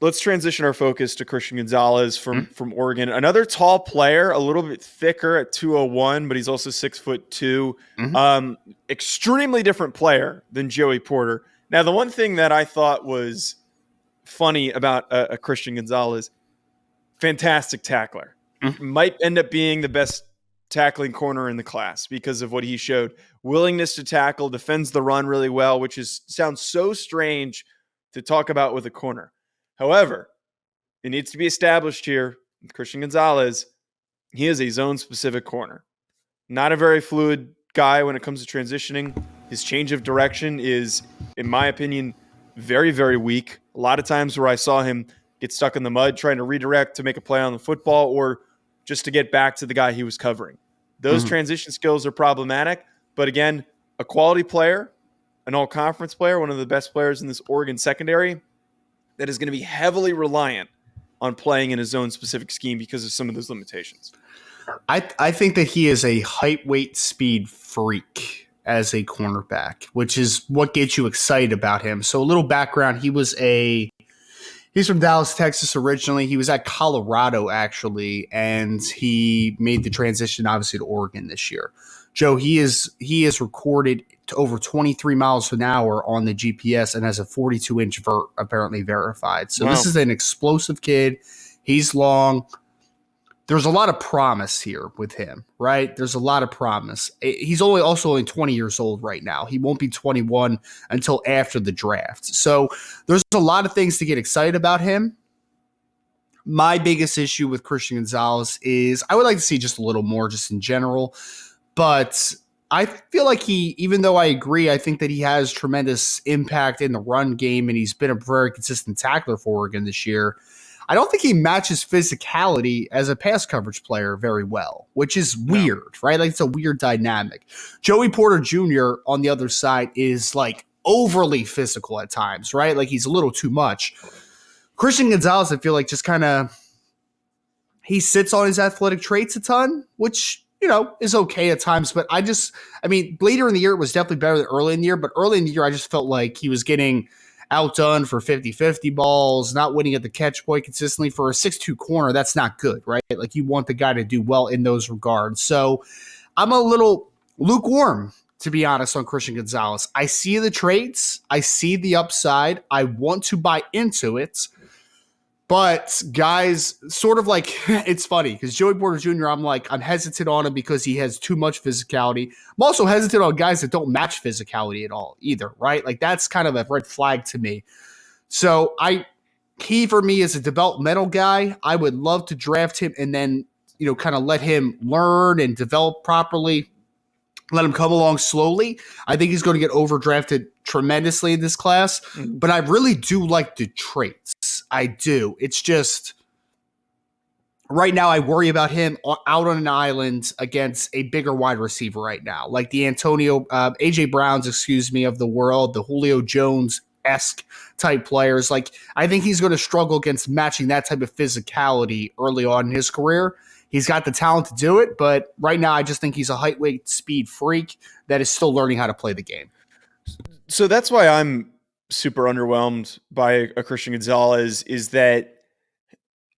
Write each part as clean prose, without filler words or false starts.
let's transition our focus to Christian Gonzalez from Oregon. Another tall player, a little bit thicker at 201, but he's also 6'2". Extremely different player than Joey Porter. Now, the one thing that I thought was funny about a Christian Gonzalez, fantastic tackler. Might end up being the best tackling corner in the class because of what he showed. Willingness to tackle, defends the run really well, which sounds so strange to talk about with a corner. However, it needs to be established here, Christian Gonzalez, he is a zone-specific corner. Not a very fluid guy when it comes to transitioning. His change of direction is, in my opinion, very, very weak. A lot of times where I saw him get stuck in the mud trying to redirect to make a play on the football or just to get back to the guy he was covering. Those transition skills are problematic. But again, a quality player, an all-conference player, one of the best players in this Oregon secondary, that is going to be heavily reliant on playing in a zone-specific scheme because of some of those limitations. I think that he is a height, weight, speed freak as a cornerback, which is what gets you excited about him. So a little background, he's from Dallas, Texas originally. He was at Colorado, actually, and he made the transition, obviously, to Oregon this year. Joe, he is recorded to over 23 miles an hour on the GPS and has a 42-inch vert apparently verified. So This is an explosive kid. He's long. There's a lot of promise here with him, right? There's a lot of promise. He's also only 20 years old right now. He won't be 21 until after the draft. So there's a lot of things to get excited about him. My biggest issue with Christian Gonzalez is I would like to see just a little more just in general. But I feel like even though I agree, I think that he has tremendous impact in the run game and he's been a very consistent tackler for Oregon this year. I don't think he matches physicality as a pass coverage player very well, which is weird, right? Like it's a weird dynamic. Joey Porter Jr. on the other side is like overly physical at times, right? Like he's a little too much. Christian Gonzalez, I feel like just kind of, he sits on his athletic traits a ton, which, is okay at times. But later in the year, it was definitely better than early in the year. But early in the year, I just felt like he was getting outdone for 50-50 balls, not winning at the catch point consistently. For a 6'2" corner, that's not good, right? Like you want the guy to do well in those regards. So I'm a little lukewarm, to be honest, on Christian Gonzalez. I see the traits. I see the upside. I want to buy into it. But guys, sort of like, it's funny because Joey Porter Jr., I'm hesitant on him because he has too much physicality. I'm also hesitant on guys that don't match physicality at all either, right? Like that's kind of a red flag to me. So he for me is a developmental guy. I would love to draft him and then, kind of let him learn and develop properly. Let him come along slowly. I think he's going to get overdrafted tremendously in this class, but I really do like the traits. I do. It's just right now I worry about him out on an island against a bigger wide receiver right now, like the AJ Browns, of the world, the Julio Jones-esque type players. Like I think he's going to struggle against matching that type of physicality early on in his career. He's got the talent to do it, but right now I just think he's a height, weight, speed freak that is still learning how to play the game. So that's why I'm super underwhelmed by a Christian Gonzalez, is that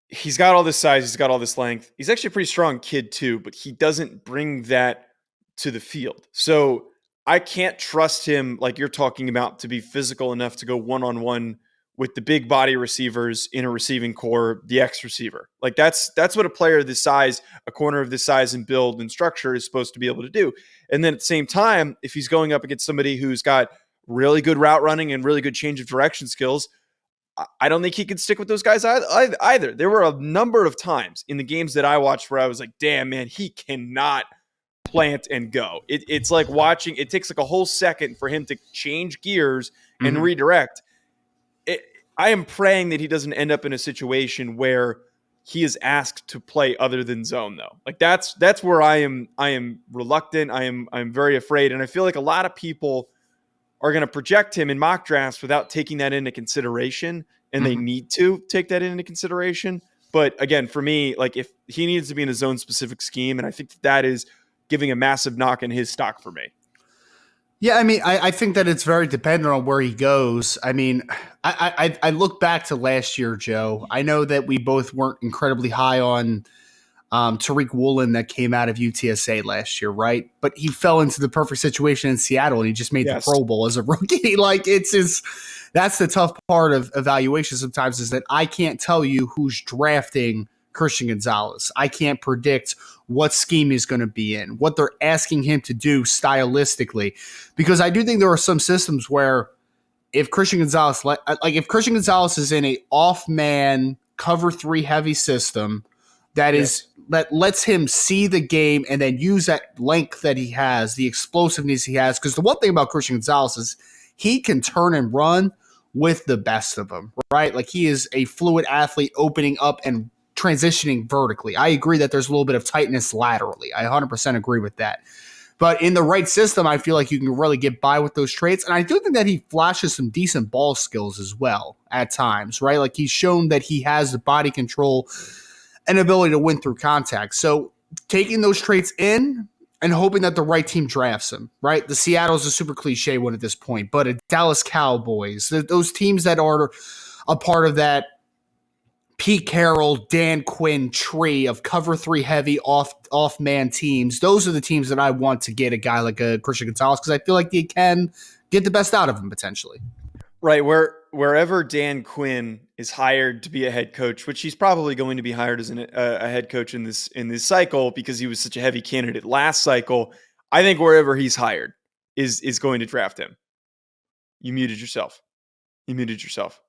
he's got all this size, he's got all this length. He's actually a pretty strong kid too, but he doesn't bring that to the field. So I can't trust him, like you're talking about, to be physical enough to go one-on-one with the big body receivers in a receiving core, the X receiver. Like that's what a player of this size, a corner of this size and build and structure is supposed to be able to do. And then at the same time, if he's going up against somebody who's got really good route running and really good change of direction skills, I don't think he can stick with those guys either. There were a number of times in the games that I watched where I was like, damn, man, he cannot plant and go. It's like watching, it takes like a whole second for him to change gears and redirect. I am praying that he doesn't end up in a situation where he is asked to play other than zone, though. Like that's where I am reluctant. I'm very afraid. And I feel like a lot of people are going to project him in mock drafts without taking that into consideration. And they need to take that into consideration. But again, for me, like if he needs to be in a zone specific scheme, and I think that is giving a massive knock in his stock for me. Yeah, I mean, I think that it's very dependent on where he goes. I mean, I look back to last year, Joe. I know that we both weren't incredibly high on Tariq Woolen that came out of UTSA last year, right? But he fell into the perfect situation in Seattle and he just made the Yes. Pro Bowl as a rookie. Like it's his, that's the tough part of evaluation sometimes is that I can't tell you who's drafting Christian Gonzalez. I can't predict what scheme he's going to be in, what they're asking him to do stylistically, because I do think there are some systems where if Christian Gonzalez, like if Christian Gonzalez is in a off man cover three heavy system that is Yes. that lets him see the game and then use that length that he has, the explosiveness he has. Because the one thing about Christian Gonzalez is he can turn and run with the best of them, right? Like he is a fluid athlete opening up and transitioning vertically. I agree that there's a little bit of tightness laterally. I 100% agree with that. But in the right system, I feel like you can really get by with those traits. And I do think that he flashes some decent ball skills as well at times, right? Like he's shown that he has the body control and ability to win through contact. So taking those traits in and hoping that the right team drafts him, right? The Seattle's a super cliche one at this point, but a Dallas Cowboys, those teams that are a part of that Pete Carroll, Dan Quinn tree of cover three heavy off man teams. Those are the teams that I want to get a guy like a Christian Gonzalez because I feel like they can get the best out of him potentially. Right. Wherever Dan Quinn is hired to be a head coach, which he's probably going to be hired as a head coach in this cycle because he was such a heavy candidate last cycle. I think wherever he's hired is going to draft him. You muted yourself. You muted yourself.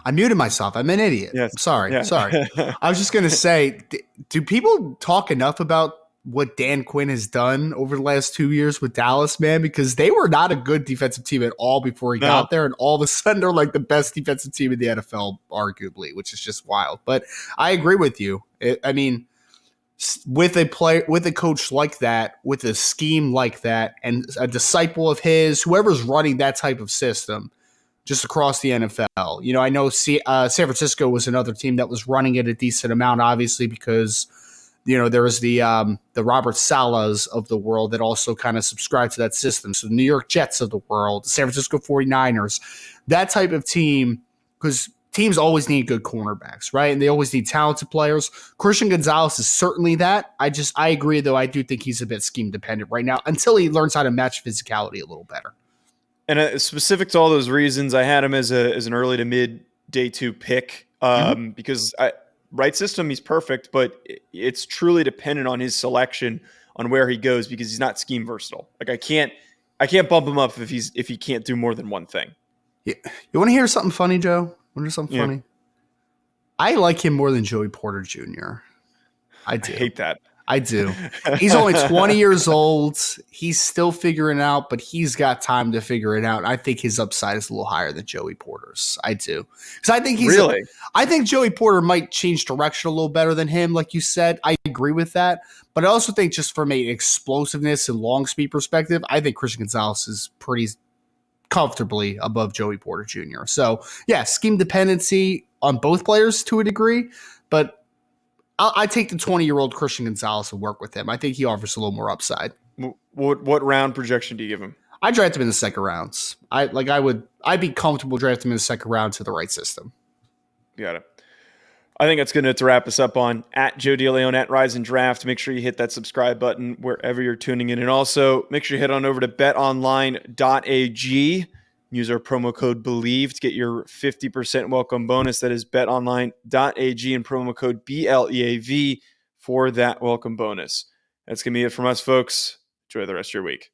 I muted myself. I'm an idiot. Yes. Sorry. Yeah. Sorry. I was just going to say, do people talk enough about what Dan Quinn has done over the last 2 years with Dallas, man? Because they were not a good defensive team at all before he No. got there. And all of a sudden they're like the best defensive team in the NFL, arguably, which is just wild. But I agree with you. I mean, with a coach like that, with a scheme like that, and a disciple of his, whoever's running that type of system, just across the NFL. You know, I know San Francisco was another team that was running it a decent amount, obviously, because, you know, there was the Robert Salehs of the world that also kind of subscribed to that system. So the New York Jets of the world, the San Francisco 49ers, that type of team, because teams always need good cornerbacks, right? And they always need talented players. Christian Gonzalez is certainly that. I agree, though. I do think he's a bit scheme dependent right now until he learns how to match physicality a little better. And specific to all those reasons, I had him as an early to mid day 2 pick because right system, he's perfect, but it's truly dependent on his selection on where he goes because he's not scheme versatile. Like I can't bump him up if he can't do more than one thing. Yeah. You want to hear something funny, Joe? Want to hear something funny? I like him more than Joey Porter Jr. I do. I hate that. I do. He's only 20 years old. He's still figuring it out, but he's got time to figure it out. I think his upside is a little higher than Joey Porter's. I do. Because I think I think Joey Porter might change direction a little better than him, like you said. I agree with that. But I also think just from an explosiveness and long speed perspective, I think Christian Gonzalez is pretty comfortably above Joey Porter Jr. So, yeah, scheme dependency on both players to a degree, but I take the 20-year-old Christian Gonzalez and work with him. I think he offers a little more upside. What round projection do you give him? I draft him in the second rounds. I'd be comfortable drafting him in the second round to the right system. Got it. I think that's going to wrap us up on at Joe DeLeone at Rise and Draft. Make sure you hit that subscribe button wherever you're tuning in. And also make sure you head on over to betonline.ag. Use our promo code BELIEVE to get your 50% welcome bonus. That is betonline.ag and promo code BLEAV for that welcome bonus. That's going to be it from us, folks. Enjoy the rest of your week.